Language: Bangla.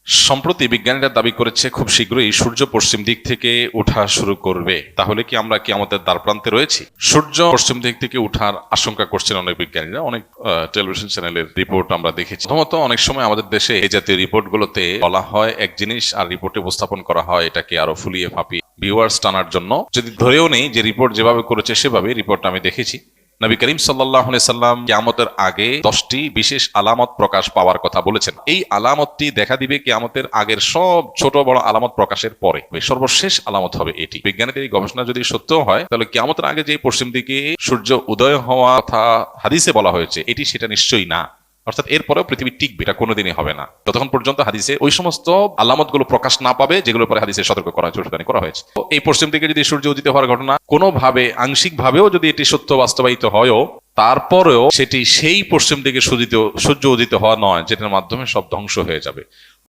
সম্প্রতি বিজ্ঞানীরা দাবি করেছে খুব শীঘ্রই সূর্য পশ্চিম দিক থেকে ওঠা শুরু করবে। তাহলে কি আমরা কি আমাদের দ্বারপ্রান্তে রয়েছি? সূর্য পশ্চিম দিক থেকে ওঠার আশঙ্কা করছেন অনেক বিজ্ঞানীরা। অনেক টেলিভিশন চ্যানেলের রিপোর্ট আমরা দেখেছি। প্রথমত অনেক সময় আমাদের দেশে এই জাতীয় রিপোর্টগুলোতে বলা হয় এক জিনিস, আর রিপোর্টে উপস্থাপন করা হয় এটাকে আরো ফুলিয়ে ফাঁপিয়ে ভিউয়ার্স টানার জন্য। যদি ধরেও নেই যে রিপোর্ট যেভাবে করেছে সেভাবে, রিপোর্ট আমি দেখেছি। নবী করিম সাল্লাল্লাহু আলাইহি সাল্লাম কিয়ামতের আগে 10টি বিশেষ আলামত প্রকাশ পাওয়ার কথা বলেছেন। এই আলামতটি দেখা দিবে কিয়ামতের আগের সব ছোট বড় আলামত প্রকাশের পরে। সর্বশেষ আলামত হবে এটি। বিজ্ঞানীদের এই গবেষণা যদি সত্য হয়, তাহলে কিয়ামতের আগে যে পশ্চিম দিকে সূর্য উদয় হওয়া কথা হাদিসে বলা হয়েছে, এটি সেটা নিশ্চয়ই না। অর্থাৎ এরপরেও পৃথিবী টিকবে, এটা কোনোদিনই হবে না যতক্ষণ পর্যন্ত হাদিসে ওই সমস্ত আলামতগুলো প্রকাশ না পাবে যেগুলোর পরে হাদিসে সতর্ক করা হয়েছে, উস্কানি করা হয়েছে। তো এই পশ্চিম দিকে যদি সূর্য উদিত হওয়ার ঘটনা কোনোভাবে আংশিক ভাবেও যদি এটি সত্য বাস্তবায়িত হয়ও, তারপরেও সেটি সেই পশ্চিম দিকে সূর্য উদিত হওয়া নয় যেটার মাধ্যমে সব ধ্বংস হয়ে যাবে।